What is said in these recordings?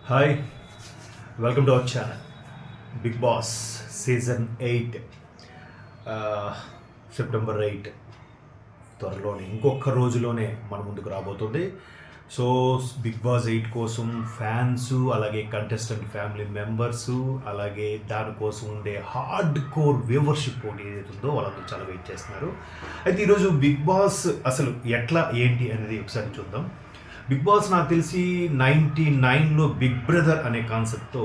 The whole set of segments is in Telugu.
Hi, welcome to our channel. Big boss season 8 September 8 త్వరలోనే ఇంకొక రోజులోనే మన ముందుకు రాబోతుంది. సో బిగ్ బాస్ 8 కోసం ఫ్యాన్స్, అలాగే కంటెస్టెంట్ ఫ్యామిలీ మెంబర్సు, అలాగే దానికోసం ఉండే హార్డ్ కోర్ వ్యూవర్షిప్ ఏదైతే ఉందో వాళ్ళందరూ చాలా వెయిట్ చేస్తున్నారు. అయితే ఈరోజు బిగ్ బాస్ అసలు ఎట్లా ఏంటి అనేది ఒకసారి చూద్దాం. బిగ్ బాస్ నాకు తెలిసి 99లో బిగ్ బ్రదర్ అనే కాన్సెప్ట్తో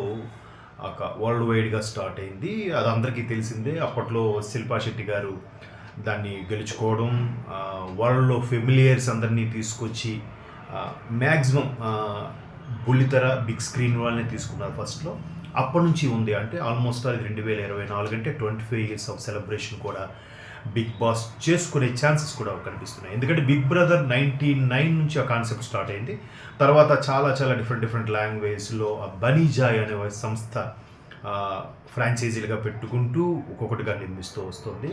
ఒక వరల్డ్ వైడ్గా స్టార్ట్ అయింది. అది అందరికీ తెలిసిందే. అప్పట్లో శిల్పా శెట్టి గారు దాన్ని గెలుచుకోవడం, వరల్డ్లో ఫెమిలియర్స్ అందరినీ తీసుకొచ్చి మ్యాక్సిమం బుల్లితెర బిగ్ స్క్రీన్ వాళ్ళని తీసుకున్నారు ఫస్ట్లో. అప్పటి నుంచి ఉంది అంటే ఆల్మోస్ట్ అది 2024 అంటే 25 years ఆఫ్ సెలబ్రేషన్ కూడా బిగ్ బాస్ చేసుకునే ఛాన్సెస్ కూడా కనిపిస్తున్నాయి. ఎందుకంటే బిగ్ బ్రదర్ 99 నుంచి ఆ కాన్సెప్ట్ స్టార్ట్ అయింది. తర్వాత చాలా చాలా డిఫరెంట్ లాంగ్వేజ్లో బనీజాయ్ అనే సంస్థ ఫ్రాంచైజీలుగా పెట్టుకుంటూ ఒక్కొక్కటిగా నిర్మిస్తూ వస్తుంది.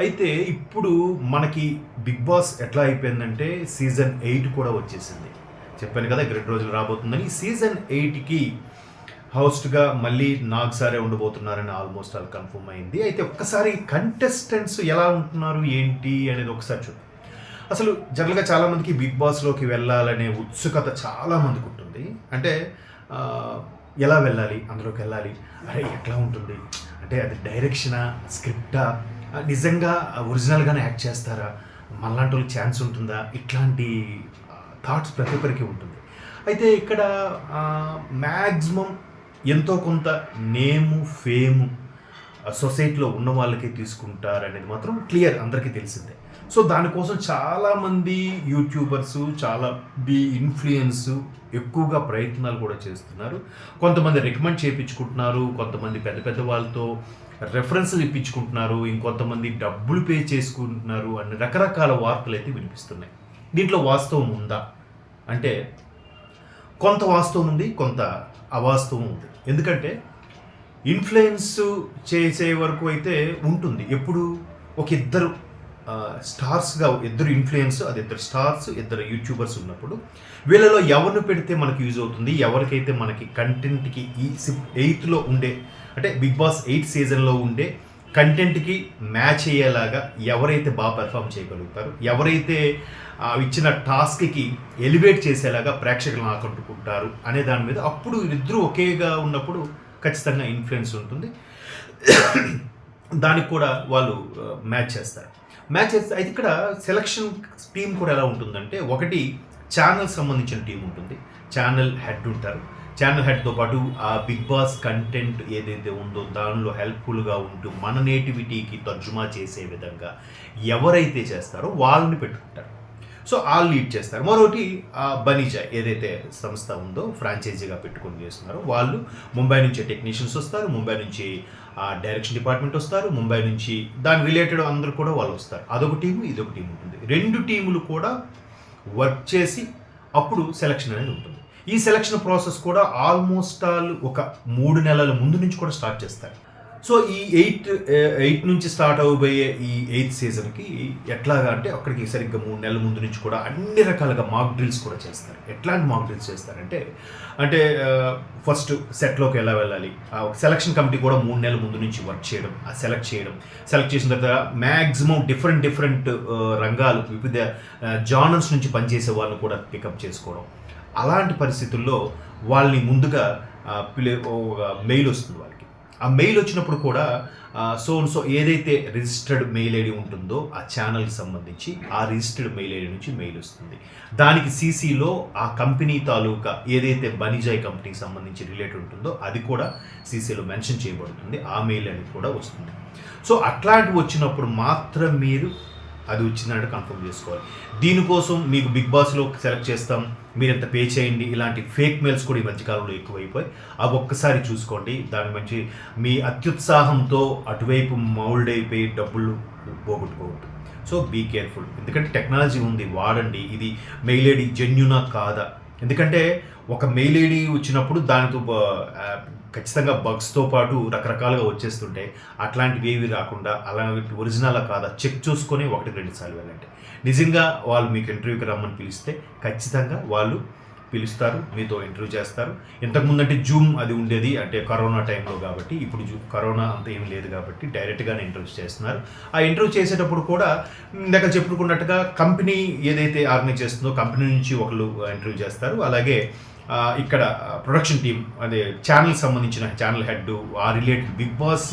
అయితే ఇప్పుడు మనకి బిగ్ బాస్ ఎట్లా అయిపోయిందంటే సీజన్ 8 కూడా వచ్చేసింది. చెప్పాను కదా 2 రోజులు రాబోతుందని. సీజన్ 8కి హోస్ట్గా మళ్ళీ నాగ్ సారే ఉండబోతున్నారని ఆల్మోస్ట్ ఆల్ కన్ఫర్మ్ అయింది. అయితే ఒక్కసారి కంటెస్టెంట్స్ ఎలా ఉంటున్నారు ఏంటి అనేది ఒకసారి చూద్దాం. అసలు జనరల్గా చాలామందికి బిగ్ బాస్లోకి వెళ్ళాలనే ఉత్సుకత చాలామందికి ఉంటుంది. అంటే ఎలా వెళ్ళాలి, అందులోకి వెళ్ళాలి, అరే ఎట్లా ఉంటుంది, అంటే అది డైరెక్షనా, స్క్రిప్టా, నిజంగా ఒరిజినల్గానే యాక్ట్ చేస్తారా, మళ్ళాంటి వాళ్ళకి ఛాన్స్ ఉంటుందా, ఇట్లాంటి థాట్స్ ప్రతి ఒక్కరికి ఉంటుంది. అయితే ఇక్కడ మ్యాక్సిమం ఎంతో కొంత నేము, ఫేము సొసైటీలో ఉన్న వాళ్ళకి తీసుకుంటారనేది మాత్రం క్లియర్, అందరికీ తెలిసిందే. సో దానికోసం చాలామంది యూట్యూబర్సు, చాలా ఇన్ఫ్లుయెన్స్ ఎక్కువగా ప్రయత్నాలు కూడా చేస్తున్నారు. కొంతమంది రికమెండ్ చేయించుకుంటున్నారు, కొంతమంది పెద్ద పెద్ద వాళ్ళతో రెఫరెన్స్లు ఇప్పించుకుంటున్నారు, ఇంకొంతమంది డబ్బులు పే చేసుకుంటున్నారు అన్ని రకరకాల వార్తలు అయితే వినిపిస్తున్నాయి. దీంట్లో వాస్తవం ఉందా అంటే కొంత వాస్తవం ఉంది, కొంత అవాస్తవం ఉంది. ఎందుకంటే ఇన్ఫ్లుయెన్స్ చేసే వరకు అయితే ఉంటుంది. ఎప్పుడు ఒక ఇద్దరు స్టార్స్గా, ఇద్దరు ఇన్ఫ్లుయెన్స్, అది ఇద్దరు స్టార్స్, ఇద్దరు యూట్యూబర్స్ ఉన్నప్పుడు వీళ్ళలో ఎవరిని పెడితే మనకి యూజ్ అవుతుంది, ఎవరికైతే మనకి కంటెంట్కి ఈ 8లో ఉండే, అంటే బిగ్ బాస్ 8 సీజన్లో ఉండే కంటెంట్కి మ్యాచ్ అయ్యేలాగా ఎవరైతే బాగా పెర్ఫామ్ చేయగలుగుతారు, ఎవరైతే ఇచ్చిన టాస్క్కి ఎలివేట్ చేసేలాగా ప్రేక్షకులను ఆకట్టుకుంటారు అనే దాని మీద అప్పుడు ఇద్దరు ఒకేగా ఉన్నప్పుడు ఖచ్చితంగా ఇన్ఫ్లుయెన్స్ ఉంటుంది. దానికి కూడా వాళ్ళు మ్యాచ్ చేస్తారు. అయితే ఇక్కడ సెలక్షన్ టీం కూడా ఎలా ఉంటుందంటే, ఒకటి ఛానల్ సంబంధించిన టీం ఉంటుంది, ఛానల్ హెడ్ ఉంటారు. ఛానల్ హెడ్తో పాటు ఆ బిగ్ బాస్ కంటెంట్ ఏదైతే ఉందో దానిలో హెల్ప్ఫుల్గా ఉంటూ మన నేటివిటీకి తర్జుమా చేసే విధంగా ఎవరైతే చేస్తారో వాళ్ళని పెట్టుకుంటారు. సో వాళ్ళు లీడ్ చేస్తారు. మరొకటి బనీజాయ్ ఏదైతే సంస్థ ఉందో ఫ్రాంచైజీగా పెట్టుకొని చేస్తున్నారో వాళ్ళు ముంబై నుంచి టెక్నీషియన్స్ వస్తారు, ముంబై నుంచి డైరెక్షన్ డిపార్ట్మెంట్ వస్తారు, ముంబై నుంచి దాని రిలేటెడ్ అందరూ కూడా వాళ్ళు వస్తారు. అదొక టీము, ఇదొక టీం ఉంటుంది. 2 టీములు కూడా వర్క్ చేసి అప్పుడు సెలక్షన్ అనేది ఉంటుంది. ఈ సెలక్షన్ ప్రాసెస్ కూడా ఆల్మోస్ట్ ఆల్ ఒక 3 నెలల ముందు నుంచి కూడా స్టార్ట్ చేస్తారు. సో ఈ 8 నుంచి స్టార్ట్ అవ్వబోయే ఈ 8th సీజన్కి ఎట్లాగా అంటే అక్కడికి సరిగ్గా 3 నెలల ముందు నుంచి కూడా అన్ని రకాలుగా మాక్ డ్రిల్స్ కూడా చేస్తారు. ఎట్లాంటి మాక్ డ్రిల్స్ చేస్తారంటే ఫస్ట్ సెట్లోకి ఎలా వెళ్ళాలి, సెలక్షన్ కమిటీ కూడా 3 నెలల ముందు నుంచి వర్క్ చేయడం, సెలెక్ట్ చేసిన తర్వాత మ్యాక్సిమం డిఫరెంట్ రంగాలు, వివిధ జానర్స్ నుంచి పనిచేసే వాళ్ళని కూడా పికప్ చేసుకోవడం. అలాంటి పరిస్థితుల్లో వాళ్ళని ముందుగా మెయిల్ వస్తుంది వాళ్ళకి. ఆ మెయిల్ వచ్చినప్పుడు కూడా సో ఏదైతే రిజిస్టర్డ్ మెయిల్ ఐడి ఉంటుందో ఆ ఛానల్కి సంబంధించి ఆ రిజిస్టర్డ్ మెయిల్ ఐడి నుంచి మెయిల్ వస్తుంది. దానికి సీసీలో ఆ కంపెనీ తాలూకా ఏదైతే బనీజాయ్ కంపెనీకి సంబంధించి రిలేటెడ్ ఉంటుందో అది కూడా సీసీలో మెన్షన్ చేయబడుతుంది. ఆ మెయిల్ అనేది కూడా వస్తుంది. సో అట్లాంటివి వచ్చినప్పుడు మాత్రం మీరు అది వచ్చిందంటే కన్ఫర్మ్ చేసుకోవాలి. దీనికోసం మీకు బిగ్ బాస్లో సెలెక్ట్ చేస్తాం, మీరు ఎంత పే చేయండి, ఇలాంటి ఫేక్ మెయిల్స్ కూడా ఈ మధ్యకాలంలో ఎక్కువైపోయి అవి ఒక్కసారి చూసుకోండి. దాని మంచి మీ అత్యుత్సాహంతో అటువైపు మౌల్డ్ అయిపోయి డబ్బులు పోగొట్టుకోవద్దు. So be careful. ఎందుకంటే టెక్నాలజీ ఉంది, వాడండి. ఇది మెయిల్ ఐడి జెన్యునా కాదా, ఎందుకంటే ఒక మెయిల్ ఐడి వచ్చినప్పుడు దానితో ఖచ్చితంగా బగ్స్తో పాటు రకరకాలుగా వచ్చేస్తుంటాయి. అట్లాంటివి ఏవి రాకుండా అలాంటి ఒరిజినల్ కాదా చెక్ చూసుకొని 1-2 సార్లు వెళ్ళండి. నిజంగా వాళ్ళు మీకు ఇంటర్వ్యూకి రమ్మని పిలిస్తే ఖచ్చితంగా వాళ్ళు పిలుస్తారు, మీతో ఇంటర్వ్యూ చేస్తారు. ఇంతకుముందు అంటే జూమ్ అది ఉండేది, అంటే కరోనా టైంలో కాబట్టి. ఇప్పుడు కరోనా అంత ఏం లేదు కాబట్టి డైరెక్ట్గానే ఇంటర్వ్యూ చేస్తున్నారు. ఆ ఇంటర్వ్యూ చేసేటప్పుడు కూడా ఇందాక చెప్పుకున్నట్టుగా కంపెనీ ఏదైతే ఆర్గనైజ్ చేస్తుందో కంపెనీ నుంచి ఒకళ్ళు ఇంటర్వ్యూ చేస్తారు. అలాగే ఇక్కడ ప్రొడక్షన్ టీం, అదే ఛానల్ సంబంధించిన ఛానల్ హెడ్, ఆ related big boss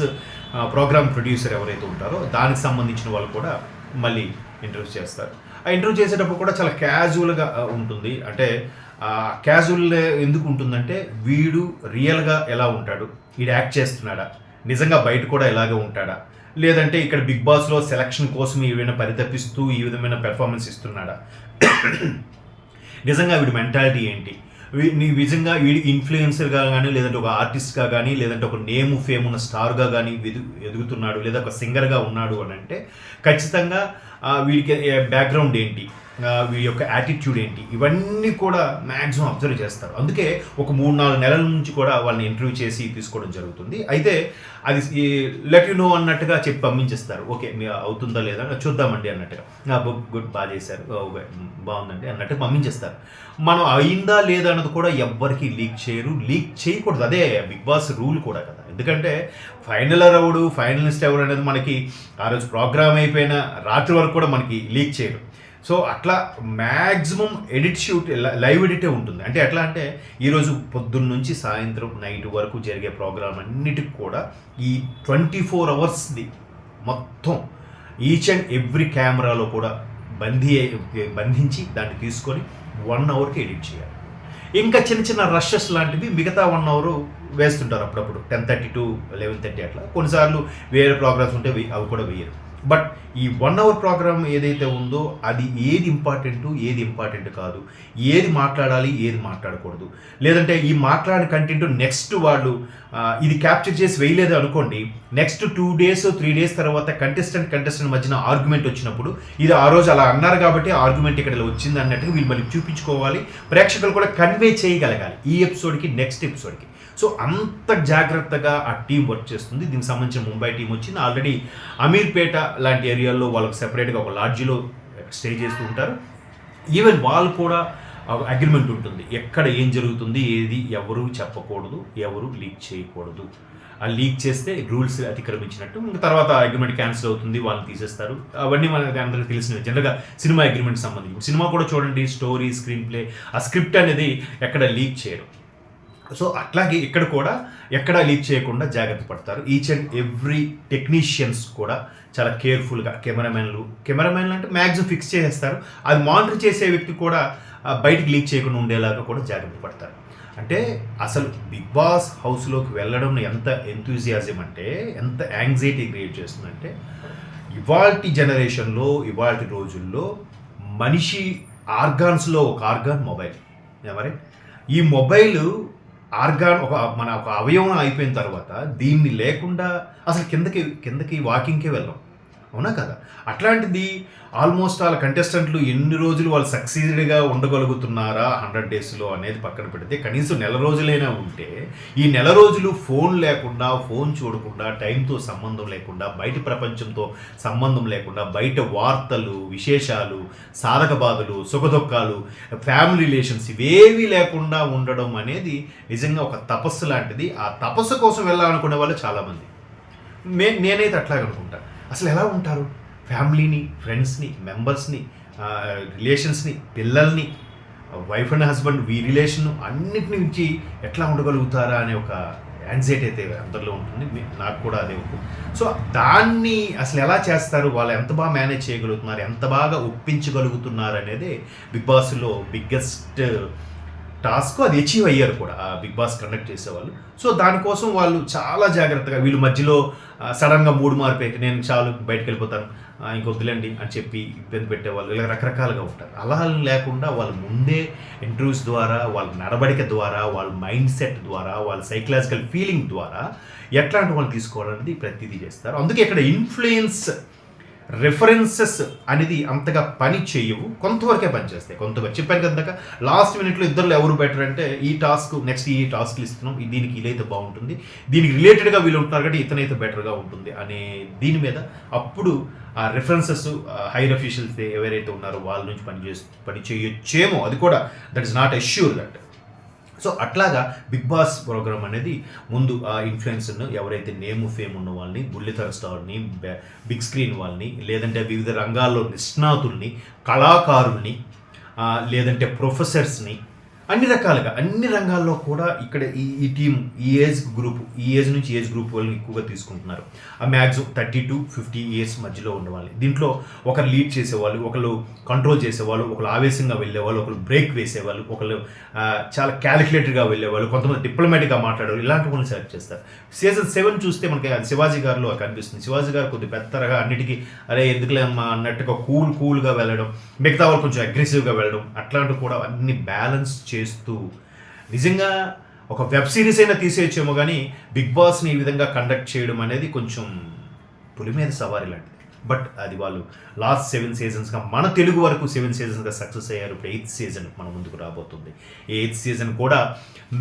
programme producer ఎవరైతే ఉంటారో దానికి సంబంధించిన వాళ్ళు కూడా మళ్ళీ ఇంటర్వ్యూ చేస్తారు. ఆ ఇంటర్వ్యూ చేసేటప్పుడు కూడా చాలా క్యాజువల్గా ఉంటుంది. అంటే క్యాజువల్ ఎందుకు ఉంటుందంటే వీడు రియల్గా ఎలా ఉంటాడు, వీడు యాక్ట్ చేస్తున్నాడా, నిజంగా బయట కూడా ఇలాగే ఉంటాడా, లేదంటే ఇక్కడ బిగ్ బాస్లో సెలక్షన్ కోసం ఏమైనా పరితపిస్తూ ఈ విధమైన పెర్ఫార్మెన్స్ ఇస్తున్నాడా, నిజంగా వీడి మెంటాలిటీ ఏంటి, నిజంగా వీడి ఇన్ఫ్లుయెన్సర్గా కానీ, లేదంటే ఒక ఆర్టిస్ట్గా కానీ, లేదంటే ఒక నేమ్ ఫేమ్ ఉన్న స్టార్గా కానీ ఎదుగుతున్నాడు, లేదా ఒక సింగర్గా ఉన్నాడు అని అంటే ఖచ్చితంగా వీడికి బ్యాక్గ్రౌండ్ ఏంటి, వీడి యొక్క యాటిట్యూడ్ ఏంటి, ఇవన్నీ కూడా మ్యాక్సిమం అబ్జర్వ్ చేస్తారు. అందుకే ఒక 3-4 నెలల నుంచి కూడా వాళ్ళని ఇంటర్వ్యూ చేసి తీసుకోవడం జరుగుతుంది. అయితే అది లెట్ యు నో అన్నట్టుగా చెప్పి పంపించేస్తారు. ఓకే మీ అవుతుందా లేదా చూద్దామండి అన్నట్టుగా, గుడ్ బాగా చేశారు, బాగుందండి అన్నట్టుగా పంపించేస్తారు. మనం అయిందా లేదా అన్నది కూడా ఎవ్వరికి లీక్ చేయరు, లీక్ చేయకూడదు. అదే బిగ్ బాస్ రూల్ కూడా కదా. ఎందుకంటే ఫైనలర్ ఎవడు, ఫైనలిస్ట్ ఎవరు అనేది మనకి ఆ రోజు ప్రోగ్రామ్ అయిపోయిన రాత్రి వరకు కూడా మనకి లీక్ చేయరు. సో అట్లా మ్యాక్సిమం షూట్ లైవ్ ఎడిటే ఉంటుంది. అంటే ఎట్లా అంటే ఈరోజు పొద్దున్న నుంచి సాయంత్రం నైట్ వరకు జరిగే ప్రోగ్రామ్ అన్నిటికి కూడా ఈ 24 అవర్స్ది మొత్తం ఈచ్ అండ్ ఎవ్రీ కెమెరాలో కూడా బంధించి దాన్ని తీసుకొని 1 అవర్కి ఎడిట్ చేయాలి. ఇంకా చిన్న చిన్న రషెస్ లాంటివి మిగతా 1 అవర్ వేస్తుంటారు అప్పుడప్పుడు, 10:30 to 11:30 అట్లా. కొన్నిసార్లు వేరే ప్రోగ్రామ్స్ ఉంటే అవి కూడా వేయరు. బట్ ఈ 1 అవర్ ప్రోగ్రామ్ ఏదైతే ఉందో అది ఏది ఇంపార్టెంట్ కాదు, ఏది మాట్లాడాలి ఏది మాట్లాడకూడదు, లేదంటే ఈ మాట్లాడిన కంటెంట్ నెక్స్ట్ వాళ్ళు ఇది క్యాప్చర్ చేసి వేయలేదు అనుకోండి, నెక్స్ట్ 2 days 3 days తర్వాత కంటెస్టెంట్ మధ్యన ఆర్గ్యుమెంట్ వచ్చినప్పుడు ఇది ఆ రోజు అలా అన్నారు కాబట్టి ఆర్గ్యుమెంట్ ఇక్కడ వచ్చింది అన్నట్టుగా వీళ్ళు మళ్ళీ చూపించుకోవాలి, ప్రేక్షకులు కూడా కన్వే చేయగలగాలి ఈ ఎపిసోడ్కి నెక్స్ట్ ఎపిసోడ్కి. సో అంత జాగ్రత్తగా ఆ టీం వర్క్ చేస్తుంది. దీనికి సంబంధించిన ముంబై టీం వచ్చింది. ఆల్రెడీ అమీర్పేట లాంటి ఏరియాల్లో వాళ్ళకి సెపరేట్గా ఒక లాడ్జిలో స్టే చేస్తూ ఉంటారు. ఈవెన్ వాళ్ళు కూడా అగ్రిమెంట్ ఉంటుంది, ఎక్కడ ఏం జరుగుతుంది ఏది ఎవరు చెప్పకూడదు, ఎవరు లీక్ చేయకూడదు. ఆ లీక్ చేస్తే రూల్స్ అతిక్రమించినట్టు. ఇంకా తర్వాత అగ్రిమెంట్ క్యాన్సిల్ అవుతుంది, వాళ్ళని తీసేస్తారు. అవన్నీ మనకి అందరికీ తెలిసినవి. జనరల్గా సినిమా అగ్రిమెంట్ సంబంధించి సినిమా కూడా చూడండి, స్టోరీ, స్క్రీన్ ప్లే, ఆ స్క్రిప్ట్ అనేది ఎక్కడ లీక్ చేయరు. సో అట్లాగే ఇక్కడ కూడా ఎక్కడా లీక్ చేయకుండా జాగ్రత్త పడతారు. ఈచ్ అండ్ ఎవ్రీ టెక్నీషియన్స్ కూడా చాలా కేర్ఫుల్గా, కెమెరామెన్లు అంటే మ్యాక్సిమం ఫిక్స్ చేసేస్తారు. అది మానిటర్ చేసే వ్యక్తి కూడా బయటికి లీక్ చేయకుండా ఉండేలాగా కూడా జాగ్రత్త పడతారు. అంటే అసలు బిగ్ బాస్ హౌస్లోకి వెళ్ళడం ఎంత ఎంతూజియాజం అంటే, ఎంత యాంగ్జైటీ క్రియేట్ చేస్తుందంటే, ఇవాల్టి జనరేషన్లో ఇవాల్టి రోజుల్లో మనిషి ఆర్గాన్స్లో ఒక ఆర్గాన్ మొబైల్. మరి ఈ మొబైల్ ఆర్గాన్ మన ఒక అవయవం అయిపోయిన తర్వాత దీన్ని లేకుండా అసలు కిందకి వాకింగ్కే వెళ్ళాం, అవునా కదా? అట్లాంటిది ఆల్మోస్ట్ వాళ్ళ కంటెస్టెంట్లు ఎన్ని రోజులు వాళ్ళు సక్సీడ్గా ఉండగలుగుతున్నారా 100 daysలో అనేది పక్కన పెడితే, కనీసం 1 రోజులైనా ఉంటే ఈ 1 రోజులు ఫోన్ లేకుండా, ఫోన్ చూడకుండా, టైంతో సంబంధం లేకుండా, బయట ప్రపంచంతో సంబంధం లేకుండా, బయట వార్తలు, విశేషాలు, సాధక బాధలు, సుఖదుఖాలు, ఫ్యామిలీ రిలేషన్స్ ఇవేవి లేకుండా ఉండడం అనేది నిజంగా ఒక తపస్సు లాంటిది. ఆ తపస్సు కోసం వెళ్ళాలనుకునే వాళ్ళు చాలామంది. నేనైతే అట్లాగే అనుకుంటా. అసలు ఎలా ఉంటారు? ఫ్యామిలీని, ఫ్రెండ్స్ని, మెంబర్స్ని, రిలేషన్స్ని, పిల్లల్ని, వైఫ్ అండ్ హస్బెండ్ ఈ రిలేషన్ అన్నిటి నుంచి ఎట్లా ఉండగలుగుతారా అనే ఒక యాంగ్జైటీ అయితే అందరిలో ఉంటుంది. నాకు కూడా అదే ఉంటుంది. సో దాన్ని అసలు ఎలా చేస్తారు, వాళ్ళు ఎంత బాగా మేనేజ్ చేయగలుగుతున్నారు, ఎంత బాగా ఒప్పించగలుగుతున్నారు అనేది బిగ్ బాస్లో బిగ్గెస్ట్ టాస్క్. అది అచీవ్ అయ్యారు కూడా ఆ బిగ్ బాస్ కండక్ట్ చేసేవాళ్ళు. సో దానికోసం వాళ్ళు చాలా జాగ్రత్తగా, వీళ్ళు మధ్యలో సడన్గా మూడు మార్పు అయితే నేను చాలు బయటకు వెళ్ళిపోతాను ఇంకొద్దులేండి అని చెప్పి ఇబ్బంది పెట్టేవాళ్ళు ఇలా రకరకాలుగా ఉంటారు. అలా లేకుండా వాళ్ళు ముందే ఇంటర్వ్యూస్ ద్వారా, వాళ్ళ నడవడిక ద్వారా, వాళ్ళ మైండ్ సెట్ ద్వారా, వాళ్ళ సైకలాజికల్ ఫీలింగ్ ద్వారా ఎట్లాంటి వాళ్ళు తీసుకోవాలనేది ప్రతిదీ చేస్తారు. అందుకే ఇక్కడ ఇన్ఫ్లుయెన్స్ రెఫరెన్సెస్ అనేది అంతగా పని చేయవు, కొంతవరకే పనిచేస్తాయి. కొంతవరకు చెప్పాను కదా, లాస్ట్ మినిట్లో ఇద్దరు ఎవరు బెటర్ అంటే ఈ టాస్క్ నెక్స్ట్ ఈ టాస్క్లు ఇస్తున్నాం, దీనికి ఇదైతే బాగుంటుంది, దీనికి రిలేటెడ్గా వీళ్ళు ఉంటున్నారు కాబట్టి ఇతనైతే బెటర్గా ఉంటుంది అనే దీని మీద అప్పుడు ఆ రెఫరెన్సెస్ హైర్ అఫీషియల్స్ ఎవరైతే ఉన్నారో వాళ్ళ నుంచి పని చేయొచ్చేమో, అది కూడా that is not assure that. So అట్లాగా బిగ్ బాస్ ప్రోగ్రామ్ అనేది ముందు ఆ ఇన్ఫ్లుయెన్సర్ను ఎవరైతే నేమ్ ఫేమ్ ఉన్న వాళ్ళని, బుల్లితెర స్టార్ని, బిగ్ స్క్రీన్ వాళ్ళని, లేదంటే వివిధ రంగాల్లో నిష్ణాతుల్ని, కళాకారుల్ని, లేదంటే ప్రొఫెసర్స్ని, అన్ని రకాలుగా అన్ని రంగాల్లో కూడా ఇక్కడ ఈ టీం ఈ ఏజ్ నుంచి ఏజ్ గ్రూప్ వాళ్ళని ఎక్కువగా తీసుకుంటున్నారు. ఆ మ్యాక్సిమం 30 to 50 years మధ్యలో ఉండేవాళ్ళు. దీంట్లో ఒకరు లీడ్ చేసేవాళ్ళు, ఒకళ్ళు కంట్రోల్ చేసేవాళ్ళు, ఒకళ్ళు ఆవేశంగా వెళ్ళేవాళ్ళు, ఒకళ్ళు బ్రేక్ వేసేవాళ్ళు, ఒకళ్ళు చాలా క్యాలిక్యులేటెడ్గా వెళ్ళేవాళ్ళు, కొంతమంది డిప్లొమాటిక్గా మాట్లాడేవాళ్ళు, ఇలాంటి వాళ్ళని సెలెక్ట్ చేస్తారు. సీజన్ 7 చూస్తే మనకి శివాజీ గారిలో కనిపిస్తుంది. శివాజీ గారు కొద్ది పెద్దగా అన్నిటికీ అరే ఎందుకులే అమ్మా అన్నట్టుగా కూల్గా వెళ్ళడం, మిగతా వాళ్ళు కొంచెం అగ్రెసివ్గా వెళ్ళడం, అట్లాంటివి కూడా అన్ని బ్యాలెన్స్ చేస్తూ నిజంగా ఒక వెబ్ సిరీస్ అయినా తీసేయచ్చేమో కానీ బిగ్ బాస్ని ఈ విధంగా కండక్ట్ చేయడం అనేది కొంచెం పులి మీద సవారీ లాంటిది. బట్ అది వాళ్ళు లాస్ట్ 7 seasonsగా మన తెలుగు వరకు 7 seasonsగా సక్సెస్ అయ్యారు. ఇప్పుడు 8th season మన ముందుకు రాబోతుంది. ఈ 8th season కూడా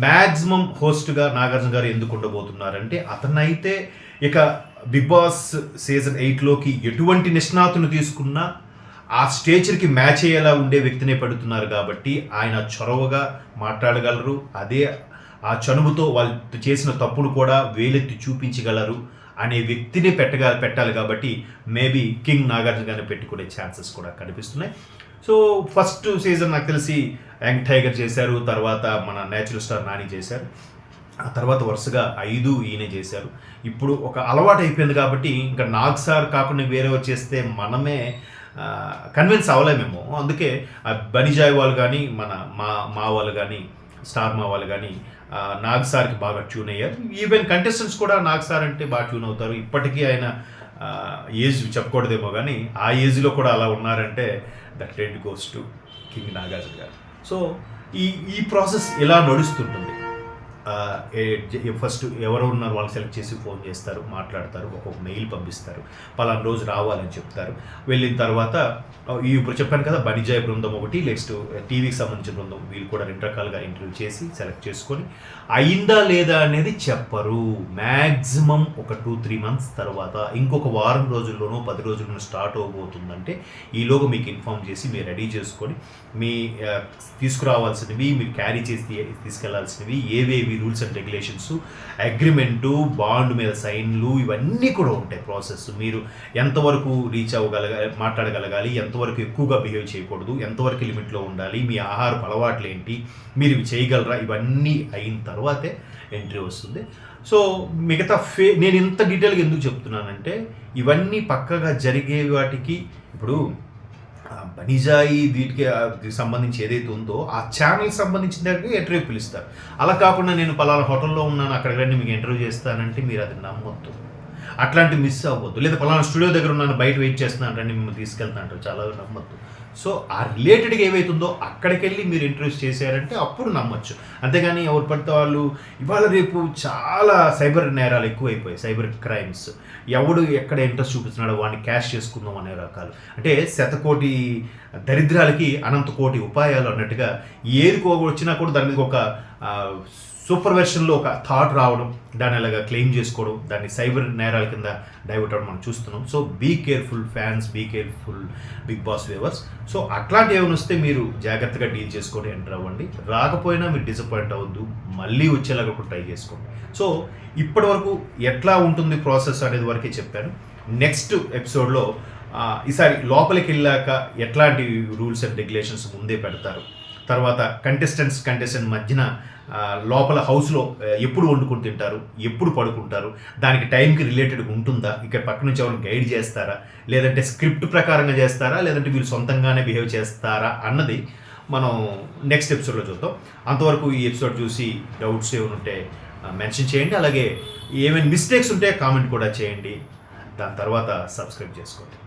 మ్యాక్సిమం హోస్ట్గా నాగార్జున గారు ఎందుకు ఉండబోతున్నారంటే అతనైతే ఇక బిగ్ బాస్ సీజన్ 8లోకి ఎటువంటి నిష్ణాతులు తీసుకున్నా ఆ స్టేచర్కి మ్యాచ్ అయ్యేలా ఉండే వ్యక్తినే పెడుతున్నారు కాబట్టి ఆయన చొరవగా మాట్లాడగలరు. అదే ఆ చనువుతో వాళ్ళు చేసిన తప్పులు కూడా వేలెత్తి చూపించగలరు అనే వ్యక్తిని పెట్టాలి కాబట్టి మేబీ కింగ్ నాగార్జున గారిని పెట్టుకునే ఛాన్సెస్ కూడా కనిపిస్తున్నాయి. సో ఫస్ట్ సీజన్ నాకు తెలిసి యంగ్ టైగర్ చేశారు, తర్వాత మన నేచురల్ స్టార్ నాని చేశారు, ఆ తర్వాత వరుసగా 5 ఈయనే చేశారు. ఇప్పుడు ఒక అలవాటు అయిపోయింది కాబట్టి ఇంకా నాగ్ సార్ కాకుండా వేరే చేస్తే మనమే కన్విన్స్ అవ్వలేమేమో. అందుకే బనిజాయ్ వాళ్ళు కానీ మా వాళ్ళు కానీ స్టార్ మా వాళ్ళు కానీ నాగ్ సార్కి బాగా ట్యూన్ అయ్యారు. ఈవెన్ కంటెస్టెంట్స్ కూడా నాగ్ సార్ అంటే బాగా ట్యూన్ అవుతారు. ఇప్పటికీ ఆయన ఏజ్ చెప్పకూడదేమో కానీ ఆ ఏజ్లో కూడా అలా ఉన్నారంటే that trend goes to king Nagarjuna గారు. సో ఈ ప్రాసెస్ ఇలా నడుస్తుంటుంది. ఫస్ట్ ఎవరు ఉన్నారు వాళ్ళకి సెలెక్ట్ చేసి ఫోన్ చేస్తారు, మాట్లాడతారు, ఒక్కొక్క మెయిల్ పంపిస్తారు, పలానా రోజు రావాలని చెప్తారు. వెళ్ళిన తర్వాత ఇప్పుడు చెప్పాను కదా బనిజాయ్ బృందం ఒకటి, నెక్స్ట్ టీవీకి సంబంధించిన బృందం, వీళ్ళు కూడా 2 రకాలుగా ఇంటర్వ్యూ చేసి సెలెక్ట్ చేసుకొని అయిందా లేదా అనేది చెప్పరు. మ్యాక్సిమం ఒక 2-3 months తర్వాత ఇంకొక వారం రోజుల్లోనో 10 రోజుల్లోనో స్టార్ట్ అవబోతుందంటే ఈలోగా మీకు ఇన్ఫామ్ చేసి మీరు రెడీ చేసుకొని మీ తీసుకురావాల్సినవి, మీరు క్యారీ చేసి తీసుకెళ్లాల్సినవి ఏవేవి rules and regulations, agreement, bond మీద సైన్లు, ఇవన్నీ కూడా ఉంటాయి ప్రాసెస్. మీరు ఎంతవరకు రీచ్ మాట్లాడగలగాలి, ఎంతవరకు ఎక్కువగా బిహేవ్ చేయకూడదు, ఎంతవరకు లిమిట్లో ఉండాలి, మీ ఆహారపు అలవాట్లు ఏంటి, మీరు ఇవి చేయగలరా, ఇవన్నీ అయిన తర్వాతే ఎంట్రీ వస్తుంది. సో మిగతా నేను ఇంత డీటెయిల్గా ఎందుకు చెప్తున్నానంటే ఇవన్నీ పక్కగా జరిగే వాటికి ఇప్పుడు బనిజాయి వీటికి సంబంధించి ఏదైతే ఉందో ఆ ఛానల్కి సంబంధించిన దగ్గరికి ఇంటర్వ్యూ పిలుస్తారు. అలా కాకుండా నేను పలానా హోటల్లో ఉన్నాను అక్కడికి రండి మీకు ఇంటర్వ్యూ చేస్తానంటే మీరు అది నమ్మొద్దు, అట్లాంటి మిస్ అవ్వద్దు. లేదా పలానా స్టూడియో దగ్గర ఉన్నాను బయట వెయిట్ చేస్తున్నాను రండి మిమ్మల్ని తీసుకెళ్తానంటారు, చాలా నమ్మొద్దు. సో ఆ రిలేటెడ్గా ఏవైతుందో అక్కడికి వెళ్ళి మీరు ఇంటర్వ్యూస్ చేశారంటే అప్పుడు నమ్మొచ్చు. అంతేగాని ఎవరు పడితే వాళ్ళు ఇవాళ రేపు చాలా సైబర్ నేరాలు ఎక్కువైపోయాయి, సైబర్ క్రైమ్స్. ఎవడు ఎక్కడ ఇంట్రెస్ట్ చూపిస్తున్నాడో వాడిని క్యాష్ చేసుకుందాం అనే రకాలు. అంటే 100,000,000 దరిద్రాలకి అనంత కోటి ఉపాయాలు అన్నట్టుగా ఏది వచ్చినా కూడా దాని మీద ఒక సూపర్ వెర్షన్లో ఒక థాట్ రావడం, దాన్ని అలాగా క్లెయిమ్ చేసుకోవడం, దాన్ని సైబర్ నేరాల కింద డైవర్ట్ అవ్వడం మనం చూస్తున్నాం. So be careful fans, be careful big boss viewers. So అట్లాంటి ఏమైనా వస్తే మీరు జాగ్రత్తగా డీల్ చేసుకొని ఎంటర్ అవ్వండి. రాకపోయినా మీరు డిసప్పాయింట్ అవ్వద్దు, మళ్ళీ వచ్చేలాగా కూడా ట్రై చేసుకోండి. సో ఇప్పటి వరకు ఎట్లా ఉంటుంది ప్రాసెస్ అనేది వరకే చెప్పాను. నెక్స్ట్ ఎపిసోడ్లో ఈసారి లోపలికి వెళ్ళాక ఎట్లాంటి రూల్స్ అండ్ రెగ్యులేషన్స్ ముందే పెడతారు, తర్వాత కంటెస్టెంట్ మధ్యన లోపల హౌస్లో ఎప్పుడు వండుకుని తింటారు, ఎప్పుడు పడుకుంటారు, దానికి టైంకి రిలేటెడ్ ఉంటుందా, ఇక్కడ పక్క నుంచి ఎవరు గైడ్ చేస్తారా, లేదంటే స్క్రిప్ట్ ప్రకారంగా చేస్తారా, లేదంటే వీళ్ళు సొంతంగానే బిహేవ్ చేస్తారా అన్నది మనం నెక్స్ట్ ఎపిసోడ్లో చూద్దాం. అంతవరకు ఈ ఎపిసోడ్ చూసి డౌట్స్ ఏమైనా ఉంటే మెన్షన్ చేయండి, అలాగే ఏమైనా మిస్టేక్స్ ఉంటే కామెంట్ కూడా చేయండి. దాని తర్వాత సబ్స్క్రైబ్ చేసుకోండి.